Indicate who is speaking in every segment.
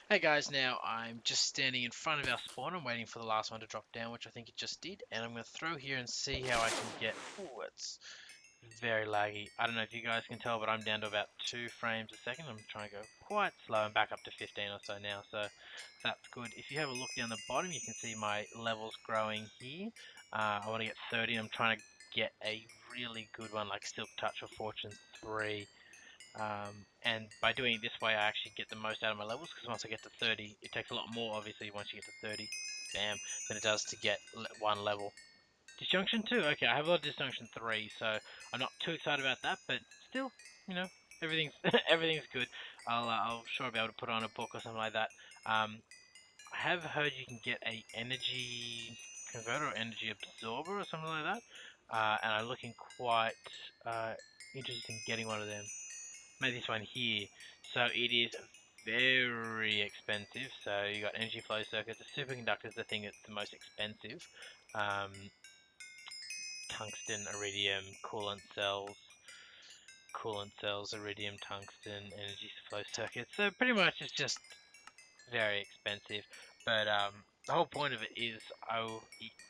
Speaker 1: Hey guys, now I'm just standing in front of our spawn. I'm waiting for the last one to drop down, which I think it just did. And I'm going to throw here and see how I can get... Oh, it's very laggy. I don't know if you guys can tell, but I'm down to about 2 frames a second. I'm trying to go quite slow. I'm back up to 15 or so now, so that's good. If you have a look down the bottom, you can see my levels growing here. I want to get 30. I'm trying to get a really good one like Silk Touch or Fortune 3. And by doing it this way, I actually get the most out of my levels, because once I get to 30, it takes a lot more, obviously, once you get to 30, bam, than it does to get one level. Disjunction 2, okay, I have a lot of Disjunction 3, so I'm not too excited about that, but still, you know, everything's everything's good. I'll sure be able to put on a book or something like that. I have heard you can get a energy converter or energy absorber or something like that, and I'm looking quite interested in getting one of them. Maybe this one here. So it is very expensive. So you got energy flow circuits. The superconductor is the thing that's the most expensive. Um, Tungsten, iridium, coolant cells, iridium, tungsten, energy flow circuits. So pretty much it's just very expensive. But the whole point of it is,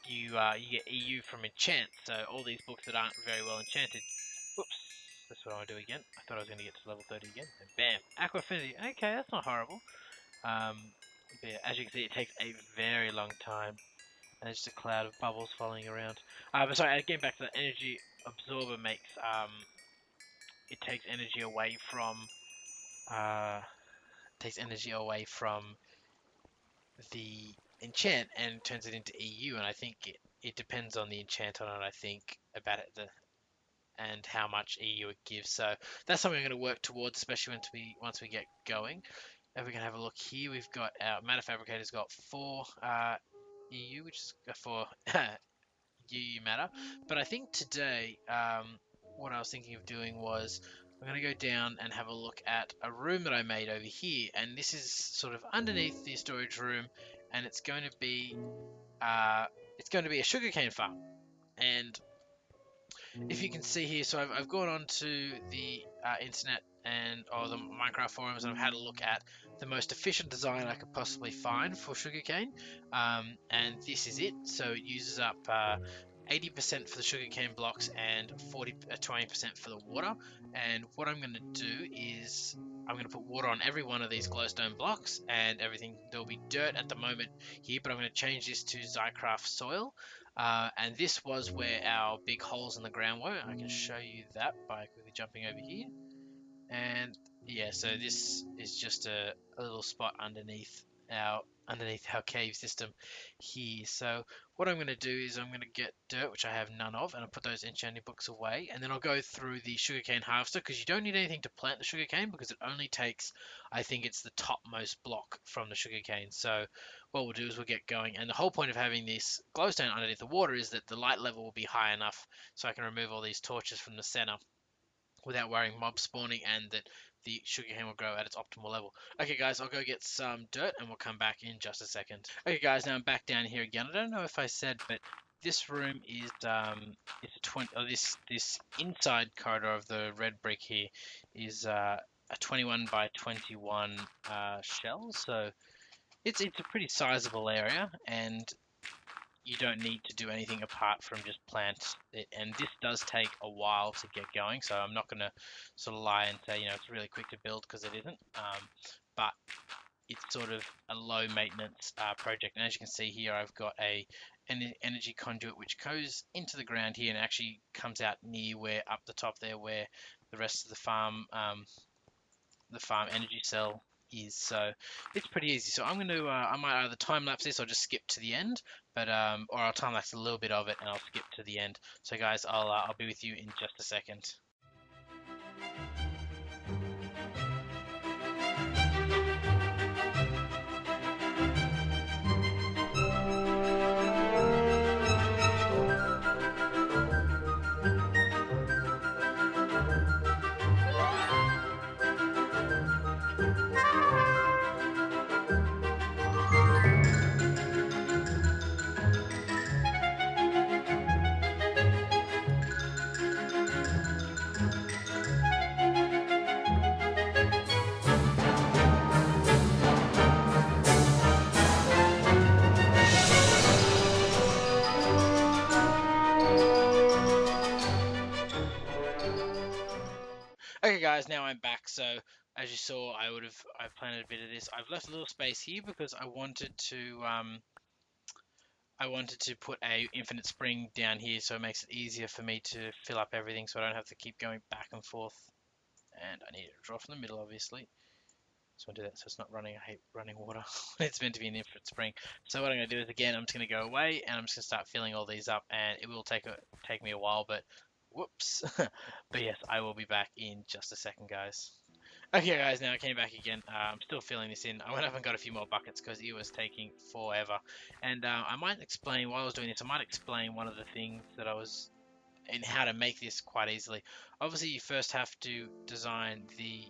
Speaker 1: you get EU from enchant. So all these books that aren't very well enchanted. Whoops. That's what I want to do again. I thought I was going to get to level 30 again. And bam! Aqua Affinity. Okay, that's not horrible. But yeah, as you can see, it takes a very long time. And there's just a cloud of bubbles following around. But sorry, getting back to the energy absorber makes... it takes energy away from... takes energy away from the enchant and turns it into EU. And I think it depends on the enchant on it, I think, about it, and how much EU it gives. So that's something I'm going to work towards, especially once we get going. If we can have a look here, we've got our matter fabricator's got 4 EU, which is 4 UU matter. But I think today, what I was thinking of doing was I'm going to go down and have a look at a room that I made over here, and this is sort of underneath the storage room, and it's going to be a sugarcane farm. And if you can see here, so I've gone on to the internet or the Minecraft forums, and I've had a look at the most efficient design I could possibly find for sugarcane, and this is it. So it uses up 80% for the sugarcane blocks and 20% for the water. And what I'm going to do is I'm going to put water on every one of these glowstone blocks and everything. There'll be dirt at the moment here, but I'm going to change this to Zycraft soil. And this was where our big holes in the ground were. I can show you that by quickly jumping over here. And yeah, so this is just a little spot underneath our cave system here. So what I'm going to do is I'm going to get dirt, which I have none of, and I'll put those enchanting books away, and then I'll go through the sugarcane harvester, because you don't need anything to plant the sugarcane, because it only takes, I think it's the topmost block from the sugarcane. So what we'll do is we'll get going, and the whole point of having this glowstone underneath the water is that the light level will be high enough so I can remove all these torches from the center without worrying mob spawning, and that the sugarcane will grow at its optimal level. Okay guys, I'll go get some dirt and we'll come back in just a second. Okay guys, now I'm back down here again. I don't know if I said, but this room is a 20, or this inside corridor of the red brick here is a 21 by 21 shell, so it's a pretty sizable area, and you don't need to do anything apart from just plant it. And this does take a while to get going, so I'm not going to sort of lie and say, it's really quick to build, because it isn't. But it's sort of a low maintenance project. And as you can see here, I've got an energy conduit which goes into the ground here and actually comes out near where, up the top there, where the rest of the farm energy cell is. So it's pretty easy. So I'm going to I might either time lapse this or just skip to the end, but or I'll time lapse a little bit of it and I'll skip to the end. So guys, I'll be with you in just a second. guys, now I'm back. So as you saw, I planted a bit of this. I've left a little space here because I wanted to put a infinite spring down here, so it makes it easier for me to fill up everything, so I don't have to keep going back and forth. And I need to draw from the middle, obviously. So I do that so it's not running. I hate running water. It's meant to be an infinite spring. So what I'm going to do is, again, I'm just going to go away and I'm just going to start filling all these up, and it will take me a while, but whoops. But yes, I will be back in just a second, guys. Okay, guys, now I came back again. I'm still filling this in. I went up and got a few more buckets because it was taking forever. And I might explain, while I was doing this, I might explain one of the things that I was and how to make this quite easily. Obviously, you first have to design the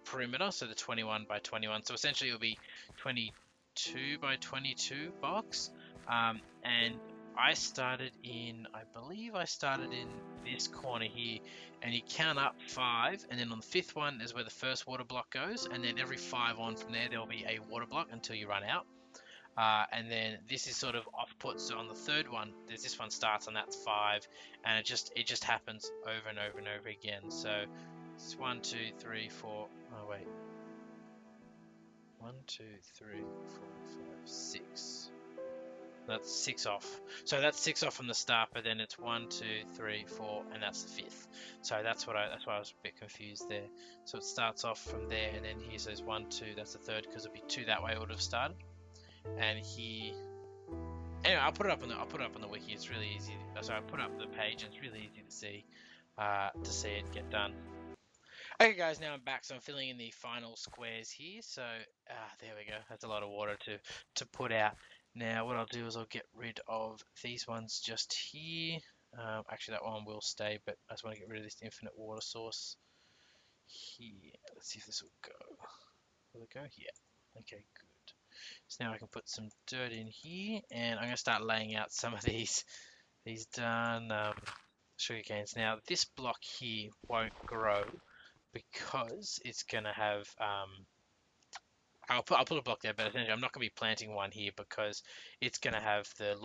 Speaker 1: perimeter, so the 21 by 21. So essentially, it'll be 22 by 22 box. And I believe I started in this corner here, and you count up 5, and then on the 5th one is where the first water block goes, and then every 5 on from there will be a water block until you run out. And then this is sort of off put. So on the 3rd one, this one starts and that's 5, and it just happens over and over and over again. So it's 1, 2, 3, 4. Oh wait, 1, 2, 3, 4, 5, 6. That's 6 off. So that's 6 off from the start, but then it's 1, 2, 3, 4, and that's the 5th. So that's why I was a bit confused there. So it starts off from there, and then here says 1, 2. That's the 3rd because it'd be 2 that way it would have started. And here, anyway, I'll put it up on the wiki. It's really easy. So I put up the page, and it's really easy to see it get done. Okay, guys, now I'm back. So I'm filling in the final squares here. So there we go. That's a lot of water to put out. Now what I'll do is I'll get rid of these ones just here. Actually, that one will stay, but I just want to get rid of this infinite water source here. Let's see if this will go. Will it go? Yeah. Okay, good. So now I can put some dirt in here, and I'm going to start laying out some of these done sugar canes. Now this block here won't grow because it's going to have I'll put a block there, but essentially I'm not going to be planting one here because it's going to have the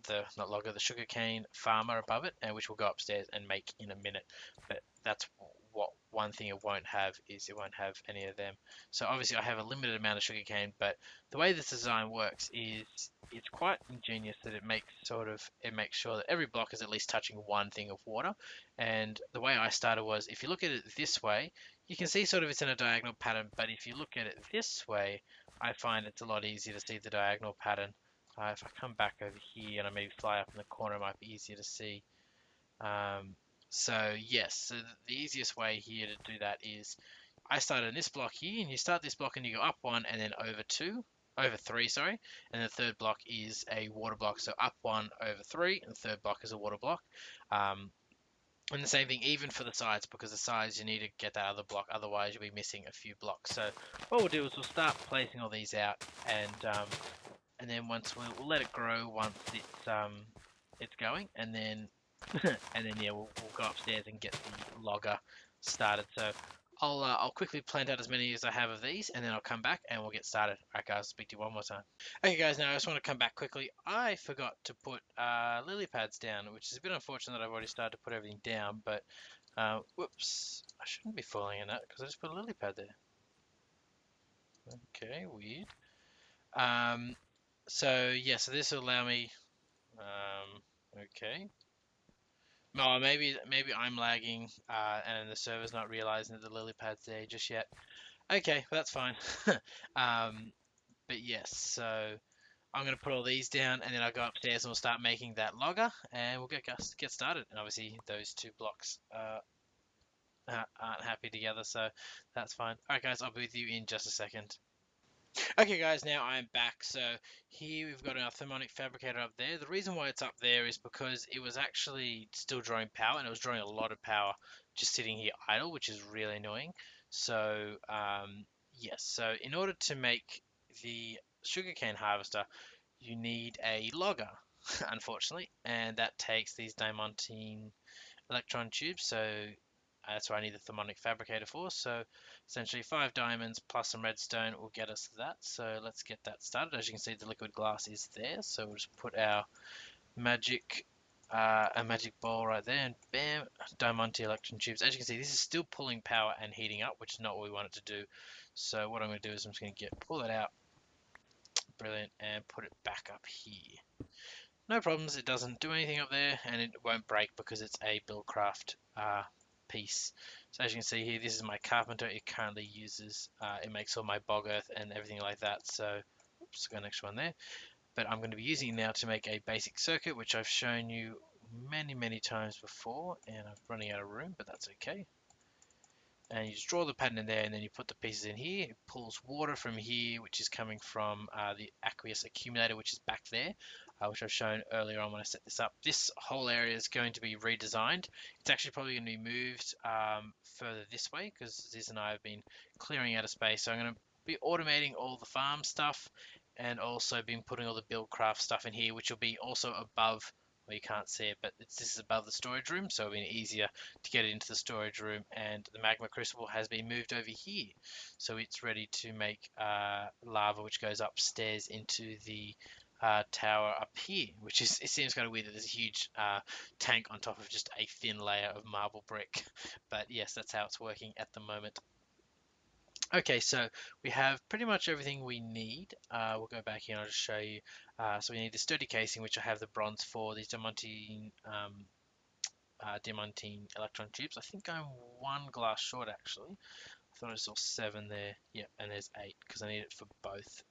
Speaker 1: the sugarcane farmer above it, and which will go upstairs and make in a minute. But that's what one thing it won't have is it won't have any of them. So obviously I have a limited amount of sugarcane, but the way this design works is it's quite ingenious that it makes sure that every block is at least touching one thing of water. And the way I started was, if you look at it this way, you can see sort of it's in a diagonal pattern, but if you look at it this way, I find it's a lot easier to see the diagonal pattern. If I come back over here and I maybe fly up in the corner, it might be easier to see. So yes, so the easiest way here to do that is I started in this block here, and you start this block and you go up 1 and then over 3, sorry, and the 3rd block is a water block, so up 1 over 3, and the 3rd block is a water block. And the same thing even for the sides, because the sides you need to get that other block, otherwise you'll be missing a few blocks. So what we'll do is we'll start placing all these out, and then once we'll let it grow once it's going, and then yeah, we'll go upstairs and get the logger started. So I'll quickly plant out as many as I have of these, and then I'll come back and we'll get started. Alright guys, speak to you one more time. Okay guys, now I just want to come back quickly. I forgot to put lily pads down, which is a bit unfortunate that I've already started to put everything down, but whoops, I shouldn't be falling in that because I just put a lily pad there. Okay, weird. So yeah, so this will allow me, okay. No, maybe I'm lagging, and the server's not realizing that the lily pad's there just yet. Okay, well, that's fine. But yes, so I'm going to put all these down, and then I'll go upstairs and we'll start making that logger, and we'll get started. And obviously, those 2 blocks aren't happy together, so that's fine. Alright guys, I'll be with you in just a second. Okay guys, now I'm back. So here we've got our thermonic fabricator up there. The reason why it's up there is because it was actually still drawing power, and it was drawing a lot of power just sitting here idle, which is really annoying. So yes, so in order to make the sugarcane harvester, you need a logger, unfortunately, and that takes these diamantine electron tubes. So that's what I need the thermonic fabricator for. So essentially 5 diamonds plus some redstone will get us that. So let's get that started. As you can see, the liquid glass is there. So we'll just put our magic a magic ball right there, and bam, Diamante electron tubes. As you can see, this is still pulling power and heating up, which is not what we want it to do. So what I'm going to do is I'm just going to pull that out, brilliant, and put it back up here. No problems, it doesn't do anything up there, and it won't break because it's a Buildcraft piece. So as you can see here, this is my Carpenter. It currently uses, it makes all my bog earth and everything like that. So, oops, got an extra one there. But I'm going to be using it now to make a basic circuit, which I've shown you many times before, and I'm running out of room, but that's okay. And you just draw the pattern in there, and then you put the pieces in here. It pulls water from here, which is coming from the aqueous accumulator, which is back there, which I've shown earlier on when I set this up. This whole area is going to be redesigned. It's actually probably going to be moved further this way, because Ziz and I have been clearing out of space. So I'm going to be automating all the farm stuff, and also been putting all the Buildcraft stuff in here, which will be also above. Well, you can't see it, but this is above the storage room, so it'll be easier to get it into the storage room. And the magma crucible has been moved over here, so it's ready to make lava, which goes upstairs into the tower up here. Which is, it seems kind of weird that there's a huge tank on top of just a thin layer of marble brick, but yes, that's how it's working at the moment. Okay, so we have pretty much everything we need. We'll go back here and I'll just show you. So we need the sturdy casing, which I have the bronze for. These diamantine electron tubes. I think I'm one glass short actually. I thought I saw 7 there. Yep, and there's 8 because I need it for both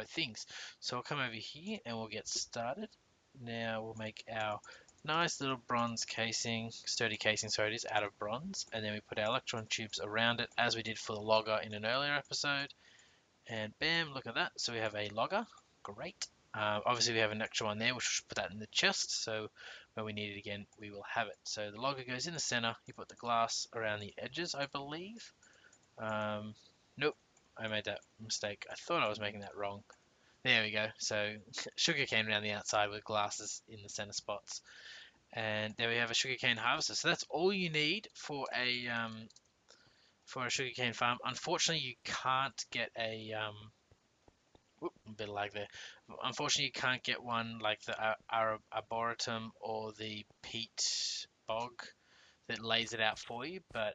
Speaker 1: things. So I'll come over here and we'll get started. Now we'll make our nice little bronze casing, sturdy casing, so it is out of bronze, and then we put our electron tubes around it as we did for the logger in an earlier episode, and bam, look at that. So we have a logger, great. Obviously we have an extra one there, which we should put that in the chest, so when we need it again we will have it. So the logger goes in the center, you put the glass around the edges, I believe. Nope, I made that mistake. I thought I was making that wrong. There we go. So sugarcane around the outside with glasses in the center spots. And there we have a sugarcane harvester. So that's all you need for a sugarcane farm. Unfortunately, you can't get a a bit of lag there. Unfortunately, you can't get one like the arboretum or the peat bog that lays it out for you. But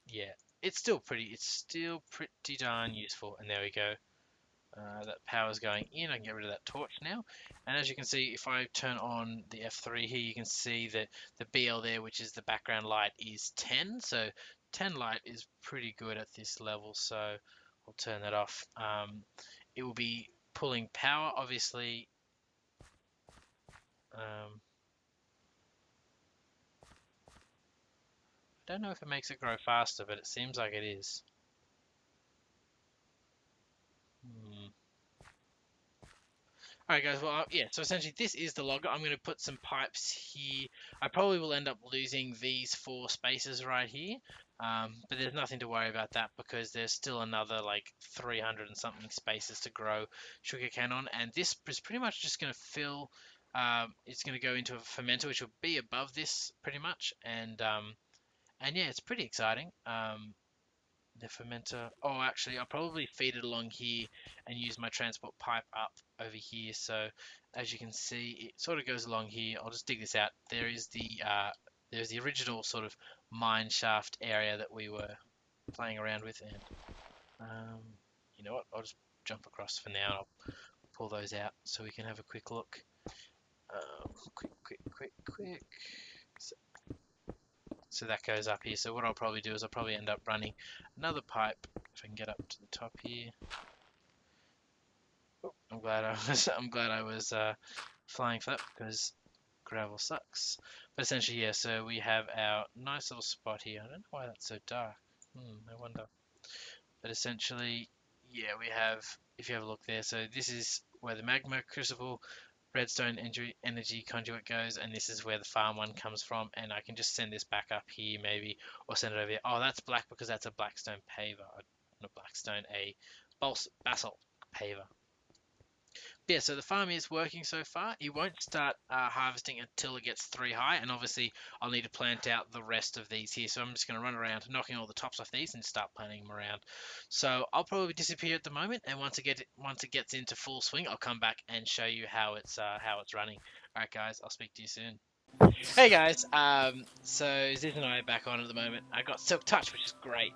Speaker 1: yeah, it's still pretty darn useful. And there we go. That power's going in. I can get rid of that torch now. And as you can see, if I turn on the F3 here, you can see that the BL there, which is the background light, is 10. So 10 light is pretty good at this level. So I'll turn that off. It will be pulling power, obviously. I don't know if it makes it grow faster, but it seems like it is. Alright guys, well, yeah, so essentially this is the logger. I'm going to put some pipes here. I probably will end up losing these 4 spaces right here, but there's nothing to worry about that because there's still another like 300 and something spaces to grow sugarcane on, and this is pretty much just going to fill, it's going to go into a fermenter which will be above this pretty much, and yeah, it's pretty exciting. The fermenter. Oh, actually, I'll probably feed it along here and use my transport pipe up over here. So as you can see, it sort of goes along here. I'll just dig this out. There's the original sort of mine shaft area that we were playing around with, and you know what? I'll just jump across for now. I'll pull those out so we can have a quick look. Quick. So that goes up here. So what I'll probably do is I'll probably end up running another pipe if I can get up to the top here. Oh, I'm glad I was flying for that because gravel sucks. But essentially, yeah. So we have our nice little spot here. I don't know why that's so dark. I wonder. But essentially, yeah, we have. If you have a look there, so this is where the magma crucible redstone energy conduit goes, and this is where the farm one comes from, and I can just send this back up here maybe, or send it over here. Oh, that's black because that's a blackstone paver, not blackstone, a basalt paver. But yeah, so the farm is working so far. It won't start harvesting until it gets 3 high, and obviously I'll need to plant out the rest of these here, so I'm just going to run around knocking all the tops off these and start planting them around. So I'll probably disappear at the moment, and once it gets into full swing, I'll come back and show you how it's running. Alright guys, I'll speak to you soon. Hey guys, so Ziz and I are back on at the moment. I got Silk Touch, which is great.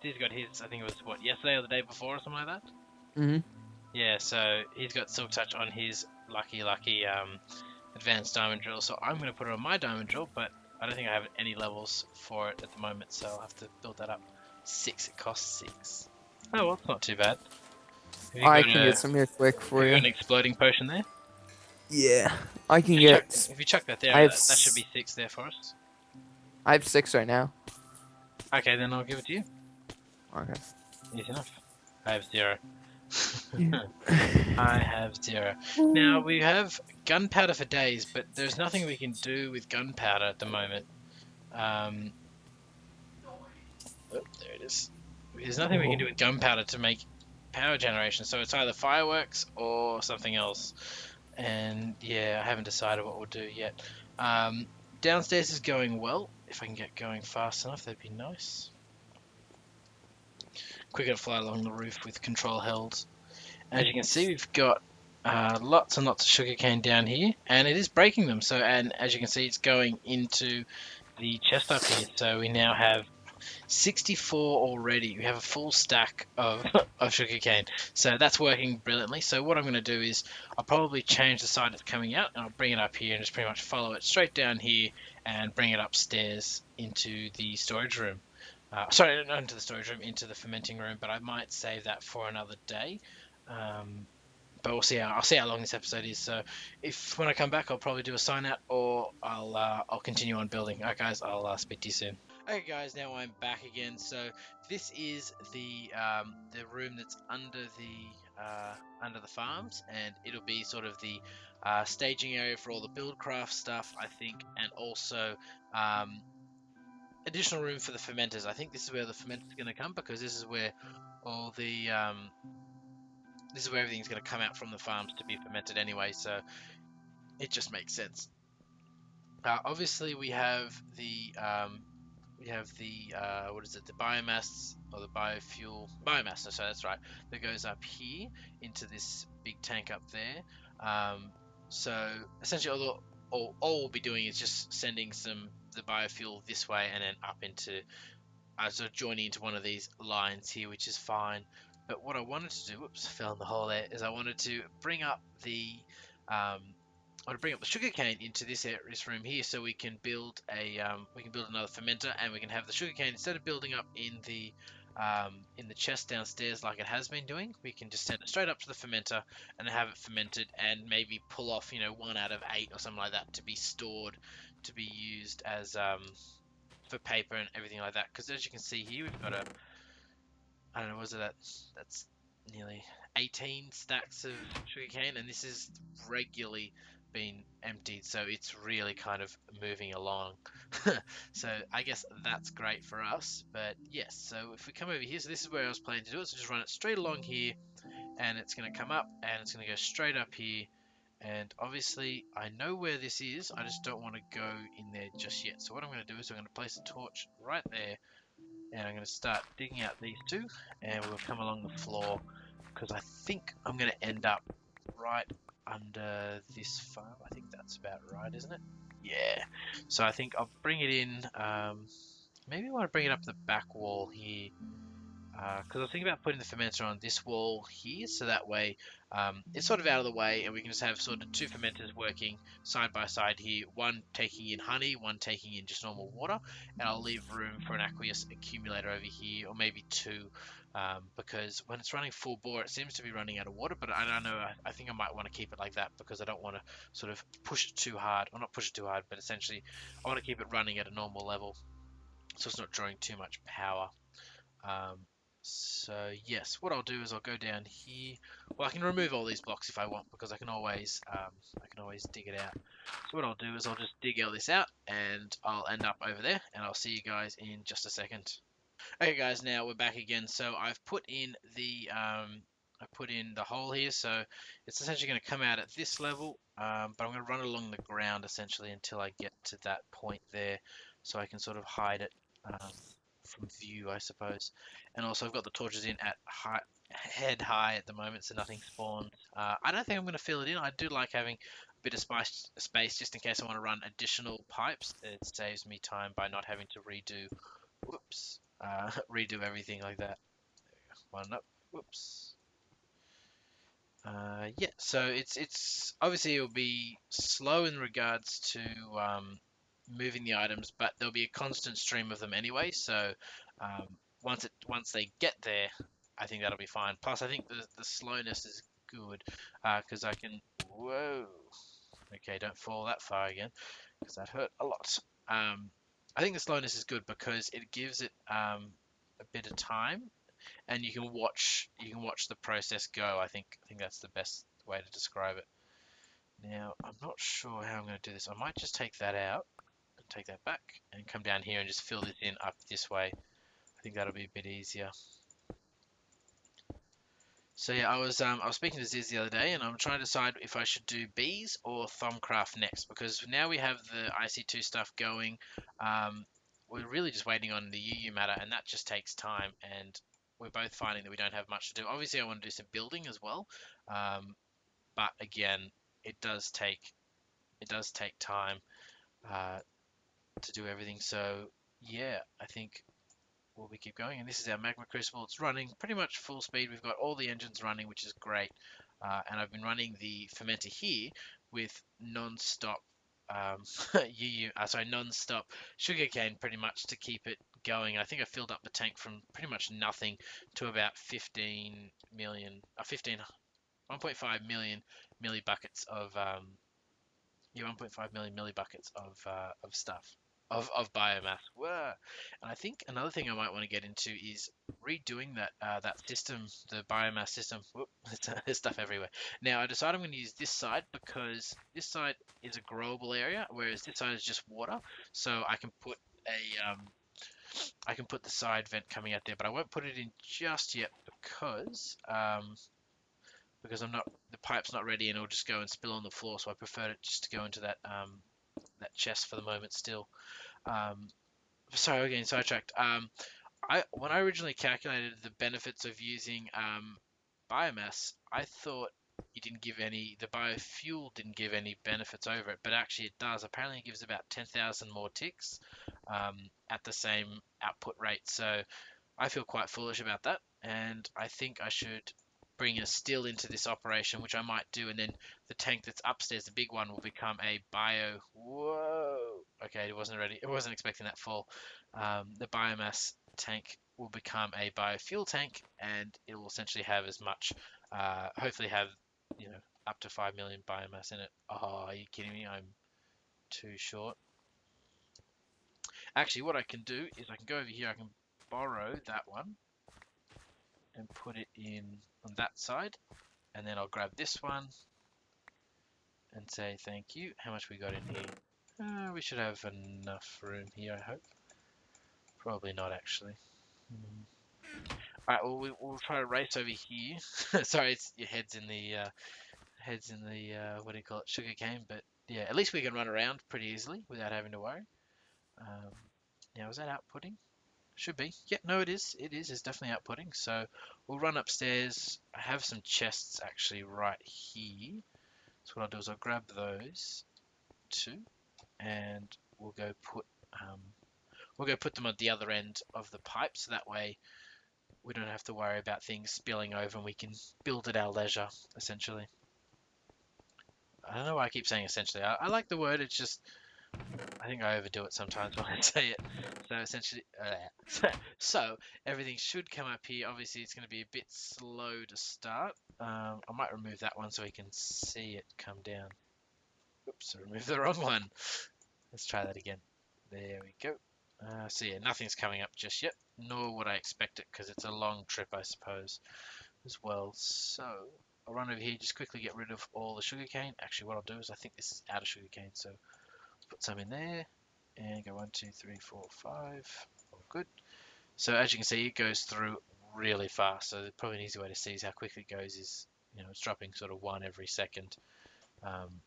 Speaker 1: Ziz got his, I think it was what, yesterday or the day before or something like that.
Speaker 2: Hmm.
Speaker 1: Yeah, so he's got Silk Touch on his lucky advanced diamond drill. So I'm gonna put it on my diamond drill, but I don't think I have any levels for it at the moment, so I'll have to build that up. 6, it costs 6. Oh well, it's not too bad.
Speaker 2: I can get some here quick
Speaker 1: Have
Speaker 2: for
Speaker 1: you got
Speaker 2: you.
Speaker 1: an exploding potion there?
Speaker 2: Yeah, I can
Speaker 1: Just chuck,
Speaker 2: get.
Speaker 1: if you chuck that there,
Speaker 2: I have.
Speaker 1: that should be 6 there for us.
Speaker 2: I have 6 right now.
Speaker 1: Okay, then I'll give it to you.
Speaker 2: Okay.
Speaker 1: Easy enough. I have 0.
Speaker 2: Yeah.
Speaker 1: I have 0. Now, we have gunpowder for days, but there's nothing we can do with gunpowder at the moment. Um, oh, there it is. There's nothing we can do with gunpowder to make power generation, so it's either fireworks or something else. And yeah, I haven't decided what we'll do yet. Downstairs is going well. If I can get going fast enough, that'd be nice. Quicker to fly along the roof with control held. As you can see, we've got lots and lots of sugarcane down here, and it is breaking them. So, and as you can see, it's going into the chest up here. So we now have 64 already. We have a full stack of, of sugarcane. So that's working brilliantly. So what I'm going to do is I'll probably change the side it's coming out, and I'll bring it up here and just pretty much follow it straight down here and bring it upstairs into the storage room. Sorry, not into the storage room, into the fermenting room, but I might save that for another day. Um, but we'll see how long this episode is. So, if when I come back, I'll probably do a sign out, or I'll continue on building. Alright, guys, I'll speak to you soon. Okay, guys, now I'm back again. So this is the room that's under the farms, and it'll be sort of the staging area for all the buildcraft stuff, I think, and also um, additional room for the fermenters. I think this is where the fermenters are going to come because all the this is where everything's going to come out from the farms to be fermented anyway, so it just makes sense. Obviously, we have the what is it? The biomass or the biomass. So that's right. That goes up here into this big tank up there. So essentially, all we'll be doing is just sending the biofuel this way and then up into sort of joining into one of these lines here, which is fine. But what I wanted to do, whoops, fell in the hole there, is I wanted to bring up um, the sugarcane into this room here, so we can build another fermenter, and we can have the sugarcane instead of building up in the chest downstairs like it has been doing. We can just send it straight up to the fermenter and have it fermented, and maybe pull off 1 out of 8 or something like that to be stored, to be used as for paper and everything like that. Because as you can see here, we've got I don't know, was it that's nearly 18 stacks of sugarcane, and this is regularly being emptied, so it's really kind of moving along. So I guess that's great for us. But yes, so if we come over here, so this is where I was planning to do it. So just run it straight along here, and it's going to come up, and it's going to go straight up here. And obviously, I know where this is. I just don't want to go in there just yet. So what I'm going to do is I'm going to place a torch right there, and I'm going to start digging out these two, and we'll come along the floor, because I think I'm going to end up right under this farm. I think that's about right, isn't it? Yeah. So I think I'll bring it in. Maybe I want to bring it up the back wall here, because I was thinking about putting the fermenter on this wall here, so that way it's sort of out of the way, and we can just have sort of 2 fermenters working side by side here, one taking in honey, one taking in just normal water, and I'll leave room for an aqueous accumulator over here, or maybe 2, because when it's running full bore, it seems to be running out of water, but I don't know, I think I might want to keep it like that, because I don't want to sort of push it too hard, or not push it too hard, but essentially I want to keep it running at a normal level, so it's not drawing too much power. Um, so yes, what I'll do is I'll go down here. Well, I can remove all these blocks if I want, because I can always dig it out. So what I'll do is I'll just dig all this out, and I'll end up over there, and I'll see you guys in just a second. Okay, guys, now we're back again. So I put in the hole here, so it's essentially going to come out at this level, but I'm going to run it along the ground essentially until I get to that point there, so I can sort of hide it from view, I suppose. And also I've got the torches in at head high at the moment, so nothing spawned. I don't think I'm going to fill it in. I do like having a bit of space just in case I want to run additional pipes. It saves me time by not having to redo, whoops, redo everything like that. One up, whoops. Yeah, so it's obviously it'll be slow in regards to moving the items, but there'll be a constant stream of them anyway. So um, once they get there, I think that'll be fine. Plus, I think the slowness is good because I can. Whoa. Okay, don't fall that far again because that hurt a lot. I think the slowness is good because it gives it a bit of time and you can watch the process go. I think that's the best way to describe it. Now, I'm not sure how I'm going to do this. I might just take that out and take that back and come down here and just fill this in up this way. I think that'll be a bit easier. So yeah, I was speaking to Ziz the other day, and I'm trying to decide if I should do bees or Thumbcraft next because now we have the IC2 stuff going. Um, we're really just waiting on the UU matter, and that just takes time. And we're both finding that we don't have much to do. Obviously, I want to do some building as well, but again, it does take time uh, to do everything. So yeah, I think we keep going. And this is our magma crucible. It's running pretty much full speed. We've got all the engines running, which is great. And I've been running the fermenter here with non-stop non-stop sugarcane pretty much to keep it going. I think I filled up the tank from pretty much nothing to about 15 million, 1.5 million millibuckets of 1.5 million millibuckets of stuff of biomass. Whoa. And I think another thing I might want to get into is redoing that system, the biomass system. Whoop, there's stuff everywhere. Now I decided I'm going to use this side because this side is a growable area, whereas this side is just water. So I can put the side vent coming out there, but I won't put it in just yet because the pipe's not ready and it'll just go and spill on the floor. So I prefer it just to go into that chest for the moment still. Um, Sorry, we're getting sidetracked. When I originally calculated the benefits of using biomass, I thought the biofuel didn't give any benefits over it, but actually it does. Apparently, it gives about 10,000 more ticks at the same output rate. So I feel quite foolish about that, and I think I should bring a still into this operation, which I might do, and then the tank that's upstairs, the big one, will become a bio. Whoa! Okay, it wasn't ready. It wasn't expecting that fall. The biomass tank will become a biofuel tank, and it will essentially have as much, hopefully have, up to 5 million biomass in it. Oh, are you kidding me? I'm too short. Actually, what I can do is I can go over here. I can borrow that one and put it in on that side, and then I'll grab this one and say thank you. How much we got in here? We should have enough room here, I hope. Probably not, actually. Alright, well, we'll try to race over here. Sorry, your head's in the what do you call it, sugarcane, but yeah, at least we can run around pretty easily without having to worry. Um, Now, is that outputting? Should be. Yeah, no, it is. It is. It's definitely outputting. So we'll run upstairs. I have some chests actually right here. So what I'll do is I'll grab those two, and um, we'll go put them at the other end of the pipe, so that way we don't have to worry about things spilling over, and we can build at our leisure, essentially. I don't know why I keep saying essentially. I like the word. It's just I think I overdo it sometimes when I say it. So essentially, so everything should come up here. Obviously, it's going to be a bit slow to start. I might remove that one so we can see it come down. Oops, I removed the wrong one. Let's try that again. There we go. So yeah, nothing's coming up just yet, nor would I expect it because it's a long trip, I suppose, as well. So I'll run over here, just quickly get rid of all the sugarcane. Actually, what I'll do is I think this is out of sugarcane, so put some in there and go 1, 2, 3, 4, 5. All good. So as you can see, it goes through really fast. So probably an easy way to see is how quickly it goes is, it's dropping sort of one every second. Um,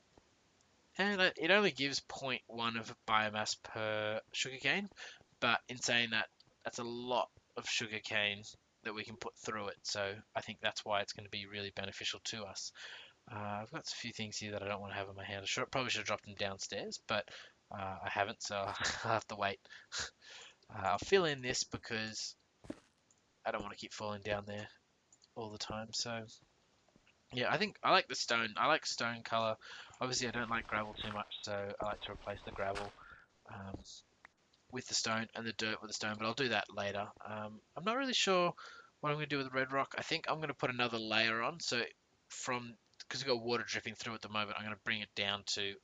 Speaker 1: and it only gives 0.1 of biomass per sugarcane, but in saying that, that's a lot of sugarcane that we can put through it. So I think that's why it's going to be really beneficial to us. I've got a few things here that I don't want to have in my hand. Probably should have dropped them downstairs, but I haven't, so I'll have to wait. I'll fill in this because I don't want to keep falling down there all the time. So yeah, I think I like the stone. I like stone color. Obviously, I don't like gravel too much, so I like to replace the gravel um, with the stone and the dirt with the stone, but I'll do that later. I'm not really sure what I'm going to do with the red rock. I think I'm going to put another layer on. So because we've got water dripping through at the moment, I'm going to bring it down to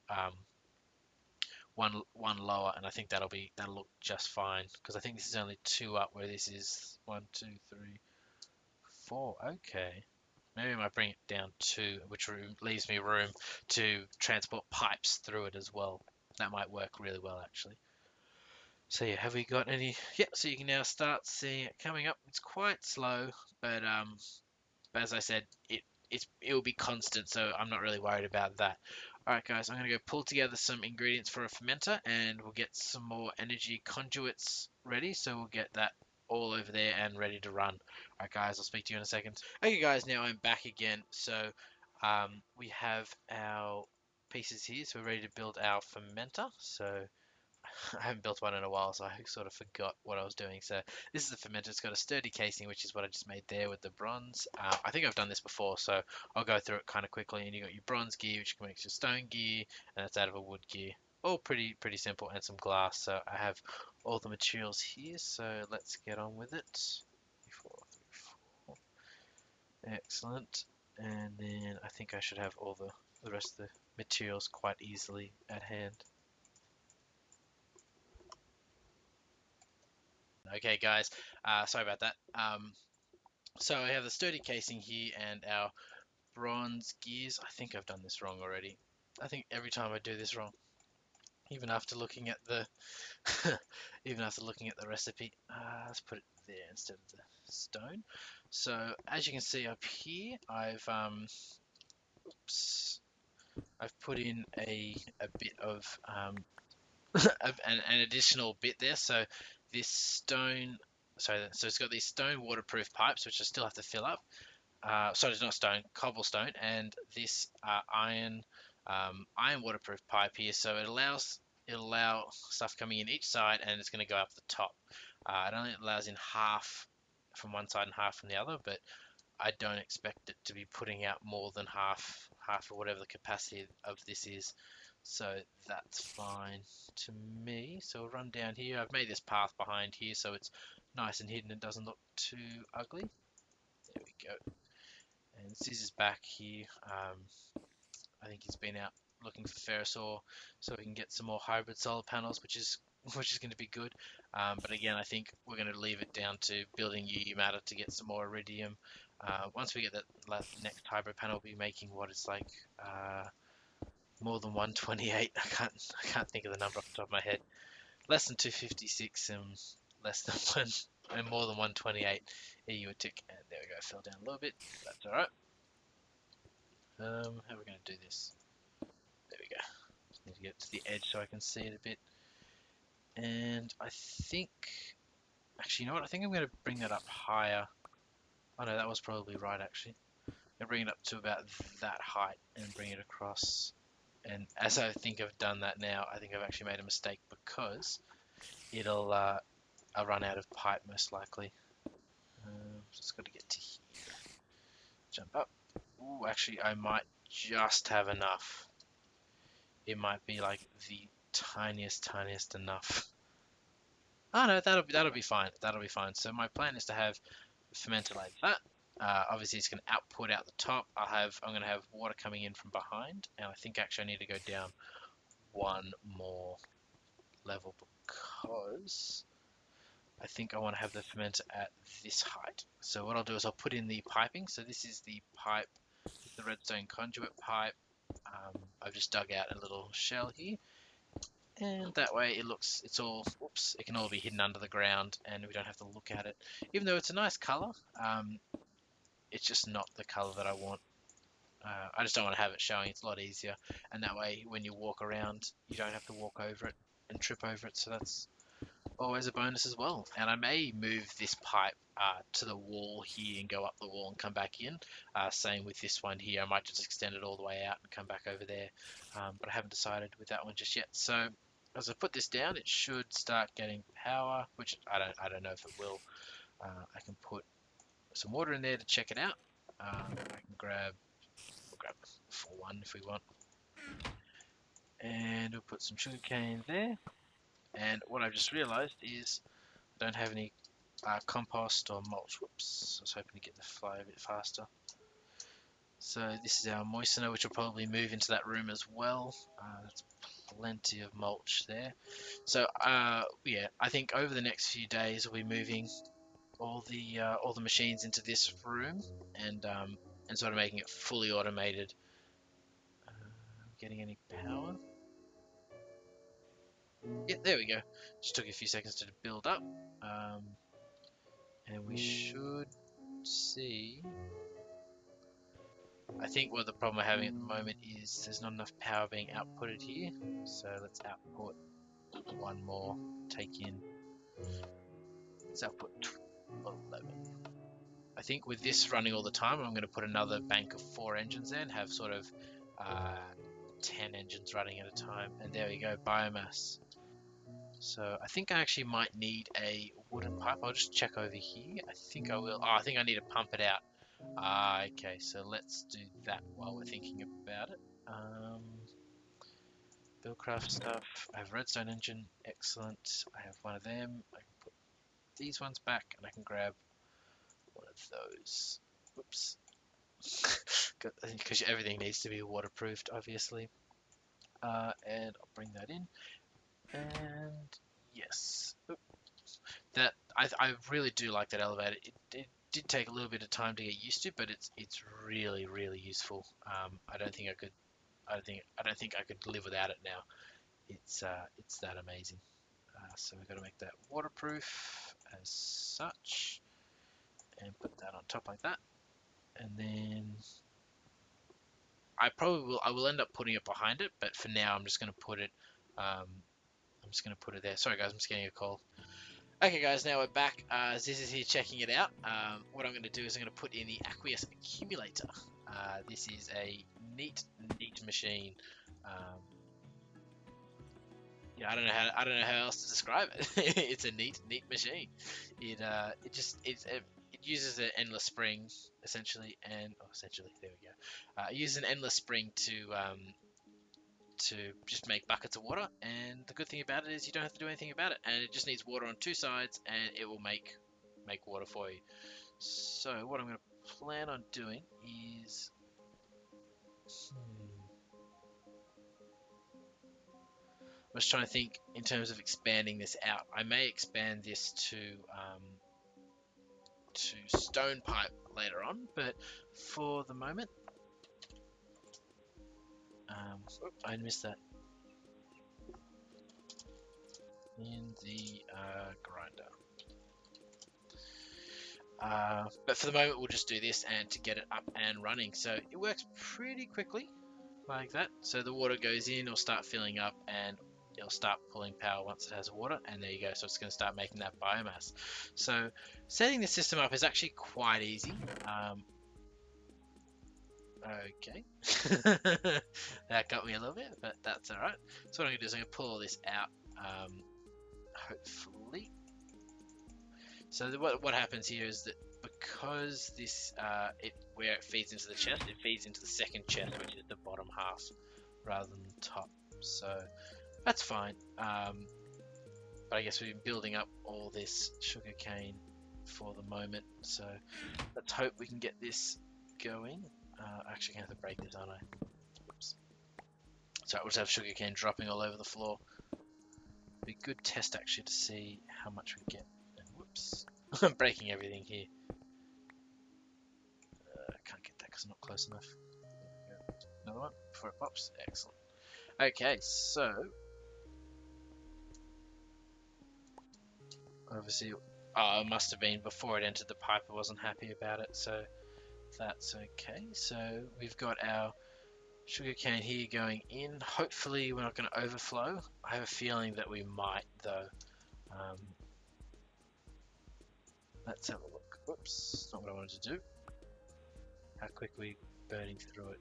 Speaker 1: one lower, and I think that'll look just fine because I think this is only two up, where this is one, two, three, four. Okay. Maybe I might bring it down two, which leaves me room to transport pipes through it as well. That might work really well, actually. So yeah, have we got any? Yeah, so you can now start seeing it coming up. It's quite slow, but as I said, it will be constant, so I'm not really worried about that. All right, guys, I'm gonna go pull together some ingredients for a fermenter, and we'll get some more energy conduits ready. So we'll get that all over there and ready to run. All right, guys, I'll speak to you in a second. Okay, guys, now I'm back again. So we have our pieces here, so we're ready to build our fermenter. So I haven't built one in a while, so I sort of forgot what I was doing. So this is the fermenter. It's got a sturdy casing, which is what I just made there with the bronze. I think I've done this before, so I'll go through it kind of quickly. And you got your bronze gear, which makes your stone gear, and that's out of a wood gear. All pretty simple, and some glass. So I have all the materials here. So let's get on with it. 4, 3, 4. Excellent. And then I think I should have all the rest of the materials quite easily at hand. Okay, guys, sorry about that. So I have the sturdy casing here and our bronze gears. I think I've done this wrong already. I think every time I do this wrong, even after looking at the even after looking at the recipe. Let's put it there instead of the stone. So as you can see up here, oops, I've put in a bit of an additional bit there. So this stone, so it's got these stone waterproof pipes, which I still have to fill up. Sorry, it's not stone, cobblestone, and this iron waterproof pipe here. So it'll allow stuff coming in each side, and it's going to go up the top. It only allows in half from one side and half from the other, but I don't expect it to be putting out more than half of whatever the capacity of this is. So that's fine to me. So we'll run down here. I've made this path behind here so it's nice and hidden. It doesn't look too ugly. There we go. And Scissors back here. I think he's been out looking for ferrous ore so we can get some more hybrid solar panels, which is going to be good. But again, I think we're going to leave it down to building UU matter to get some more iridium. Once we get that next hybrid panel, we'll be making what is like more than 128. I can't think of the number off the top of my head. Less than 256 and less than one and more than 128 EU a tick. And there we go, fell down a little bit. That's all right. How are we going to do this? There we go. Just need to get to the edge so I can see it a bit. And I think, actually, you know what? I think I'm going to bring that up higher. Oh no, that was probably right actually. I'm bring it up to about that height and bring it across. And as I think I've done that now, I think I've actually made a mistake because I'll run out of pipe most likely. Just got to get to here. Jump up. Ooh, actually, I might just have enough. It might be like the tiniest enough. Oh no, that'll be fine. That'll be fine. So my plan is to have fermenter like that. Obviously, it's going to output out the top. I'm going to have water coming in from behind, and I think actually I need to go down one more level because I think I want to have the fermenter at this height. So what I'll do is I'll put in the piping. So this is the pipe, the redstone conduit pipe. I've just dug out a little shell here, and that way it can all be hidden under the ground, and we don't have to look at it. Even though it's a nice color, it's just not the color that I want. I just don't want to have it showing. It's a lot easier, and that way when you walk around, you don't have to walk over it and trip over it. So always a bonus as well. And I may move this pipe to the wall here and go up the wall and come back in. Same with this one here. I might just extend it all the way out and come back over there. But I haven't decided with that one just yet. So as I put this down, it should start getting power, which I don't know if it will. I can put some water in there to check it out. I can we'll grab 4-1 if we want. And we'll put some sugarcane there. And what I've just realized is I don't have any compost or mulch. Whoops, I was hoping to get the flow a bit faster. So this is our moistener, which will probably move into that room as well. That's plenty of mulch there. So yeah, I think over the next few days we'll be moving all the machines into this room and sort of making it fully automated. Getting any power? Yeah, there we go. Just took a few seconds to build up, and we should see. I think what the problem we're having at the moment is there's not enough power being outputted here. So let's output one more. Take in. Let's output 11. I think with this running all the time, I'm going to put another bank of 4 engines there and have sort of 10 engines running at a time. And there we go, biomass. So I think I actually might need a wooden pipe. I'll just check over here. I think I will. Oh, I think I need to pump it out. Okay, so let's do that while we're thinking about it. Buildcraft stuff. I have redstone engine. Excellent. I have one of them. I can put these ones back and I can grab one of those. Whoops. Because everything needs to be waterproofed, obviously. And I'll bring that in. And yes. Oop. That I really do like that elevator. It did take a little bit of time to get used to, but it's really useful. I don't think I could live without it now. It's that amazing. So we've got to make that waterproof as such, and put that on top like that, and then I will end up putting it behind it, but for now I'm just going to put it there. Sorry guys, I'm just getting a call. Okay guys, now we're back. Ziz is here checking it out. What I'm going to do is I'm going to put in the aqueous accumulator. This is a neat machine. Yeah, I don't know how else to describe it. It's a neat machine. It uses an endless spring essentially, and essentially there we go. It uses an endless spring to just make buckets of water, and the good thing about it is you don't have to do anything about it, and it just needs water on 2 sides and it will make water for you. So what I'm going to plan on doing is I'm just trying to think in terms of expanding this out. I may expand this to stone pipe later on, but for the moment I missed that in the grinder. But for the moment we'll just do this and to get it up and running. So it works pretty quickly like that. So the water goes in, it'll start filling up, and it'll start pulling power once it has water, and there you go. So it's going to start making that biomass. So setting the system up is actually quite easy. Okay. That got me a little bit, but that's alright. So what I'm going to do is I'm going to pull all this out, hopefully. So what happens here is that because this where it feeds into the chest, it feeds into the second chest, which is the bottom half rather than the top. So that's fine. But I guess we've been building up all this sugarcane for the moment. So let's hope we can get this going. Actually, gonna have to break this, aren't I? Oops. So we'll just have sugarcane dropping all over the floor. Be a good test actually to see how much we get. And whoops, I'm breaking everything here. Can't get that because I'm not close enough. Another one before it pops. Excellent. Okay, so obviously, it must have been before it entered the pipe. I wasn't happy about it, so that's okay. So we've got our sugarcane here going in. Hopefully we're not going to overflow. I have a feeling that we might though. Um, let's have a look. Whoops, not what I wanted to do. How quick are we burning through it?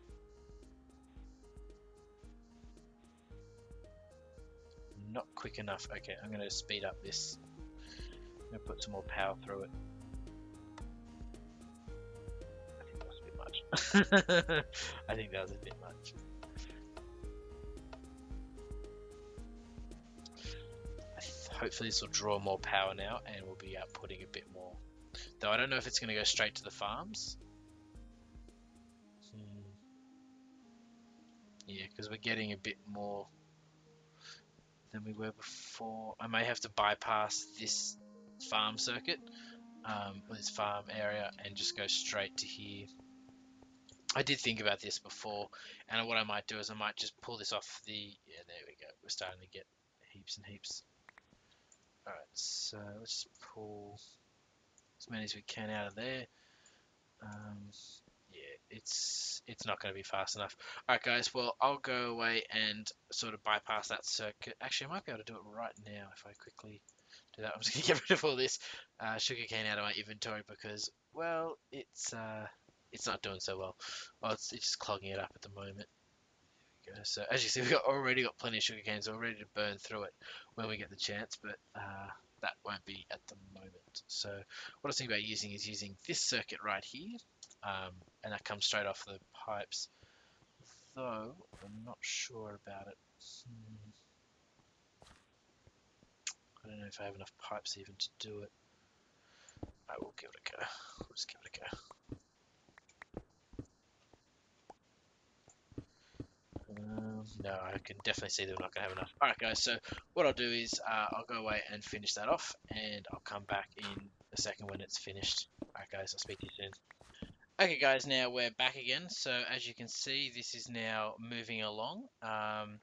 Speaker 1: Not quick enough. Okay, I'm going to speed up this. I'm going to put some more power through it. I think that was a bit much. I think that was a bit much. Hopefully this will draw more power now and we'll be outputting a bit more. Though I don't know if it's going to go straight to the farms. Yeah, because we're getting a bit more than we were before. I may have to bypass this farm circuit, or this farm area, and just go straight to here. I did think about this before, and what I might do is I might just pull this off the... Yeah, there we go. We're starting to get heaps and heaps. Alright, so let's just pull as many as we can out of there. Yeah, it's not going to be fast enough. Alright guys, well I'll go away and sort of bypass that circuit. Actually, I might be able to do it right now if I quickly do that. I'm just going to get rid of all this sugarcane out of my inventory because, well, it's not doing so well. Well, it's just clogging it up at the moment. There we go. So as you see, we've already got plenty of sugarcane, so we're ready to burn through it when we get the chance, but that won't be at the moment. So what I was thinking about using is using this circuit right here, and that comes straight off the pipes. Though I'm not sure about it. I don't know if I have enough pipes even to do it. I will give it a go. We'll just give it a go. No, I can definitely see that we're not going to have enough. Alright guys, so what I'll do is I'll go away and finish that off, and I'll come back in a second when it's finished. Alright guys, I'll speak to you soon. Okay guys, now we're back again. So as you can see, this is now moving along. I'm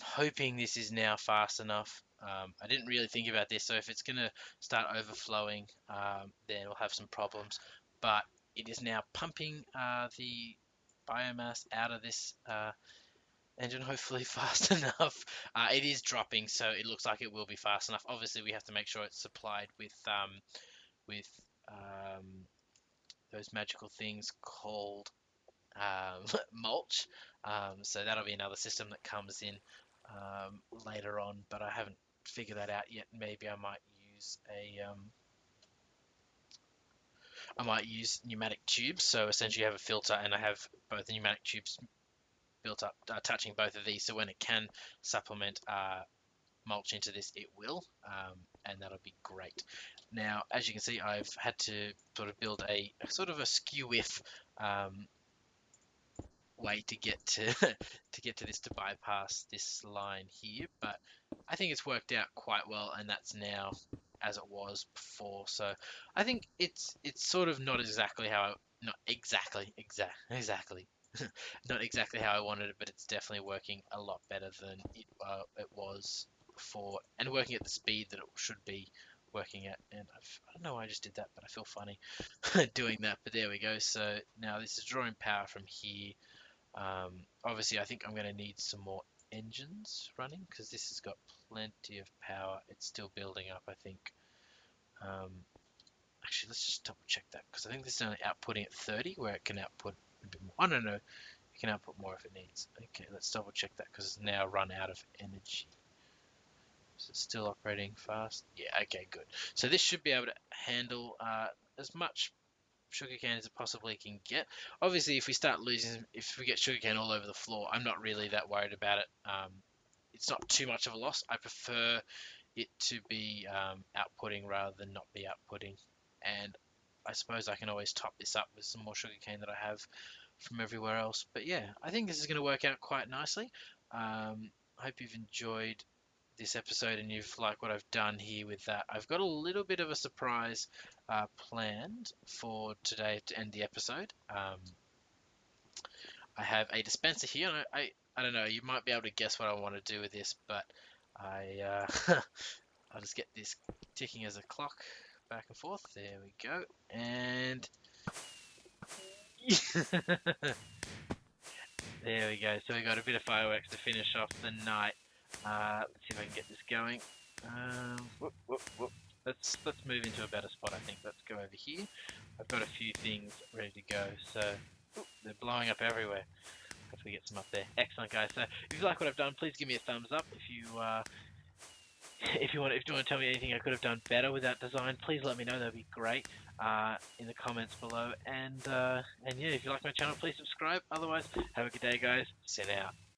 Speaker 1: hoping this is now fast enough. I didn't really think about this, so if it's going to start overflowing, then we'll have some problems. But it is now pumping the biomass out of this engine, hopefully fast enough. It is dropping, so it looks like it will be fast enough. Obviously, we have to make sure it's supplied with with um, those magical things called mulch. So that'll be another system that comes in later on, but I haven't figured that out yet. Maybe I might use pneumatic tubes. So essentially, you have a filter, and I have both the pneumatic tubes built up, touching both of these. So when it can supplement mulch into this, it will, and that'll be great. Now, as you can see, I've had to sort of build a sort of a skew with way to get to to get to this, to bypass this line here, but I think it's worked out quite well, and that's now as it was before. So I think it's sort of not exactly how not exactly not exactly how I wanted it, but it's definitely working a lot better than it was before, and working at the speed that it should be working at. And I don't know why I just did that, but I feel funny doing that. But there we go. So now this is drawing power from here. Obviously, I think I'm going to need some more engines running because this has got plenty of power. It's still building up, I think. Actually, let's just double check that because I think this is only outputting at 30, where it can output a bit more. I don't know. It can output more if it needs. Okay, let's double check that because it's now run out of energy. Is it still operating fast? Yeah, okay, good. So this should be able to handle as much sugarcane as it possibly can get. Obviously, if we start losing, if we get sugarcane all over the floor, I'm not really that worried about it. It's not too much of a loss. I prefer it to be outputting rather than not be outputting. And I suppose I can always top this up with some more sugarcane that I have from everywhere else. But yeah, I think this is going to work out quite nicely. I hope you've enjoyed this episode and you've liked what I've done here with that. I've got a little bit of a surprise planned for today to end the episode. I have a dispenser here, and I don't know, you might be able to guess what I want to do with this, but I'll just get this ticking as a clock back and forth. There we go. And there we go. So we got a bit of fireworks to finish off the night. Let's see if I can get this going. Whoop, whoop, whoop. Let's move into a better spot. I think. Let's go over here. I've got a few things ready to go. So they're blowing up everywhere. Hopefully get some up there. Excellent, guys. So if you like what I've done, please give me a thumbs up. If you if you want to tell me anything I could have done better with that design, please let me know. That'd be great. In the comments below. And yeah, if you like my channel, please subscribe. Otherwise, have a good day, guys. See you now.